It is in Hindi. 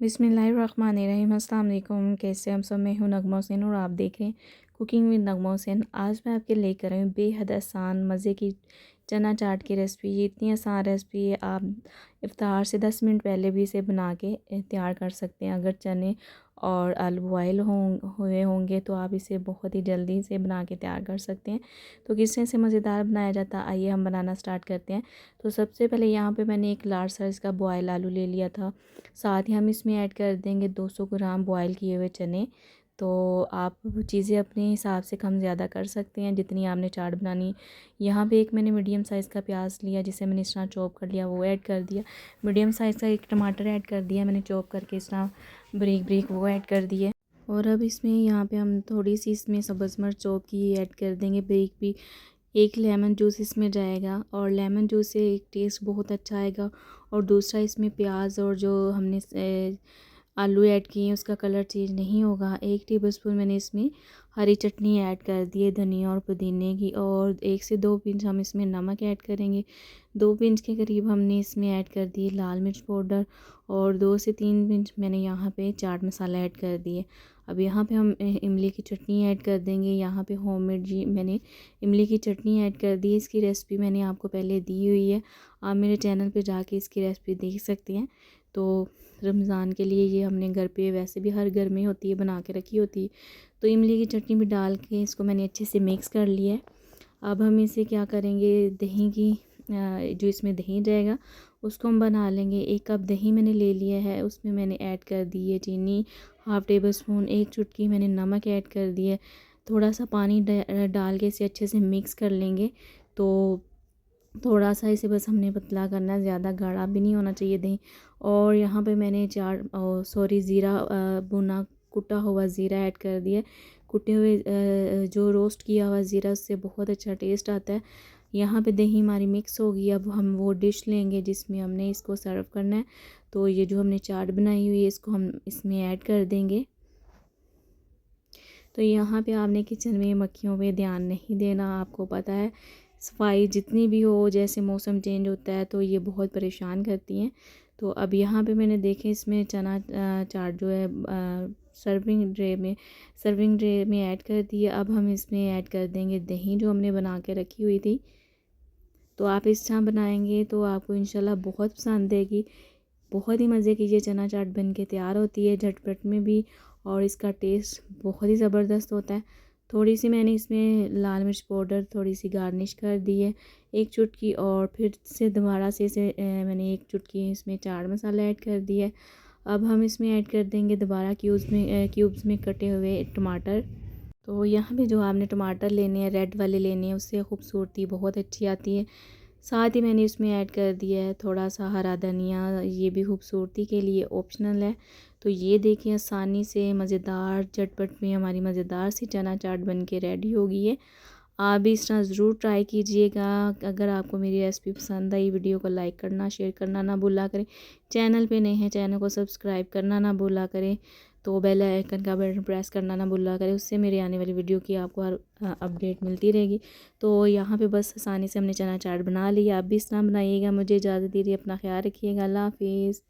बिस्मिल्लाहिर्रहमानिर्रहीम। अस्सलाम वालेकुम। कैसे हम सब, मैं हूँ नगमा हुसैन और आप देख रहे हैं कुकिंग विद नगमा हुसैन। आज मैं आपके लेकर आई हूँ बेहद आसान मज़े की चना चाट की रेसिपी। ये इतनी आसान रेसिपी है, आप इफ्तार से 10 मिनट पहले भी इसे बना के तैयार कर सकते हैं। अगर चने और आलू बॉयल हुए होंगे तो आप इसे बहुत ही जल्दी से बना के तैयार कर सकते हैं। तो किस तरह से मज़ेदार बनाया जाता है, आइए हम बनाना स्टार्ट करते हैं। तो सबसे पहले यहाँ पे मैंने एक लार्ज साइज़ का बॉयल आलू ले लिया था। साथ ही हम इसमें ऐड कर देंगे 200 ग्राम बॉयल किए हुए चने। तो आप चीज़ें अपने हिसाब से कम ज़्यादा कर सकते हैं जितनी आपने चाट बनानी। यहाँ पे एक मैंने मीडियम साइज़ का प्याज लिया जिसे मैंने इस तरह चॉप कर लिया, वो ऐड कर दिया। मीडियम साइज़ का एक टमाटर ऐड कर दिया मैंने चॉप करके इस तरह बारीक बारीक, वो ऐड कर दिए। और अब इसमें यहाँ पे हम थोड़ी सी इसमें सब्ज़ मिर्च चॉप की ऐड कर देंगे बारीक भी। एक लेमन जूस इसमें जाएगा और लेमन जूस से एक टेस्ट बहुत अच्छा आएगा। और दूसरा इसमें प्याज और जो हमने आलू ऐड किए हैं उसका कलर चेंज नहीं होगा। 1 टेबलस्पून मैंने इसमें हरी चटनी ऐड कर दी है धनिया और पुदीने की। और 1 से 2 पिंच हम इसमें नमक ऐड करेंगे। 2 पिंच के करीब हमने इसमें ऐड कर दिए लाल मिर्च पाउडर। और 2 से 3 पिंच मैंने यहाँ पे चाट मसाला ऐड कर दिए। अब यहाँ पे हम इमली की चटनी ऐड कर देंगे। यहाँ पे होममेड जी मैंने इमली की चटनी ऐड कर दी। इसकी रेसिपी मैंने आपको पहले दी हुई है, आप मेरे चैनल पे जाके इसकी रेसिपी देख सकते हैं। तो रमज़ान के लिए ये हमने घर पे, वैसे भी हर घर में होती है, बना के रखी होती है। तो इमली की चटनी भी डाल के इसको मैंने अच्छे से मिक्स कर लिया है। अब हम इसे क्या करेंगे, दही की जो इसमें दही जाएगा उसको हम बना लेंगे। 1 कप दही मैंने ले लिया है, उसमें मैंने ऐड कर दी है चीनी, हाफ़ टेबल स्पून, 1 चुटकी मैंने नमक ऐड कर दिया है। थोड़ा सा पानी डाल के इसे अच्छे से मिक्स कर लेंगे। तो थोड़ा सा इसे बस हमने पतला करना है, ज़्यादा गाढ़ा भी नहीं होना चाहिए दही। और यहाँ पे मैंने ज़ीरा भुना कुटा हुआ ज़ीरा ऐड कर दिया। कुटे हुए जो रोस्ट किया हुआ ज़ीरा, उससे बहुत अच्छा टेस्ट आता है। यहाँ पे दही हमारी मिक्स होगी। अब हम वो डिश लेंगे जिसमें हमने इसको सर्व करना है। तो ये जो हमने चाट बनाई हुई है इसको हम इसमें ऐड कर देंगे। तो यहाँ पे आपने किचन में मक्खियों पे ध्यान नहीं देना, आपको पता है सफाई जितनी भी हो, जैसे मौसम चेंज होता है तो ये बहुत परेशान करती हैं। तो अब यहाँ पे मैंने देखे इसमें चना चाट जो है सर्विंग ट्रे में ऐड कर दिया। अब हम इसमें ऐड कर देंगे दही जो हमने बना के रखी हुई थी। तो आप इस तरह बनाएंगे तो आपको इंशाल्लाह बहुत पसंद आएगी। बहुत ही मज़े की ये चना चाट बन के तैयार होती है, झटपट में भी, और इसका टेस्ट बहुत ही ज़बरदस्त होता है। थोड़ी सी मैंने इसमें लाल मिर्च पाउडर थोड़ी सी गार्निश कर दी है, 1 चुटकी। और फिर से दोबारा से इसे मैंने 1 चुटकी इसमें चाट मसाला ऐड कर दिया है। अब हम इसमें ऐड कर देंगे दोबारा क्यूब्स में कटे हुए टमाटर। तो यहाँ पे जो आपने टमाटर लेने हैं, रेड वाले लेने हैं, उससे खूबसूरती बहुत अच्छी आती है। साथ ही मैंने इसमें ऐड कर दिया है थोड़ा सा हरा धनिया, ये भी खूबसूरती के लिए ऑप्शनल है। तो ये देखिए आसानी से मज़ेदार झटपट में हमारी मज़ेदार सी चना चाट बन के रेडी हो गई है। आप भी इस तरह ज़रूर ट्राई कीजिएगा। अगर आपको मेरी रेसिपी पसंद आई, वीडियो को लाइक करना, शेयर करना ना भूला करें। चैनल पे नए हैं, चैनल को सब्सक्राइब करना ना भूला करें। तो बेल आइकन का बटन प्रेस करना ना भूला करें, उससे मेरे आने वाली वीडियो की आपको हर अपडेट मिलती रहेगी। तो यहाँ पे बस आसानी से हमने चना चाट बना लिया। आप भी इस तरह बनाइएगा। मुझे इजाज़त दीजिए, अपना ख्याल रखिएगा। अल्लाह हाफिज़।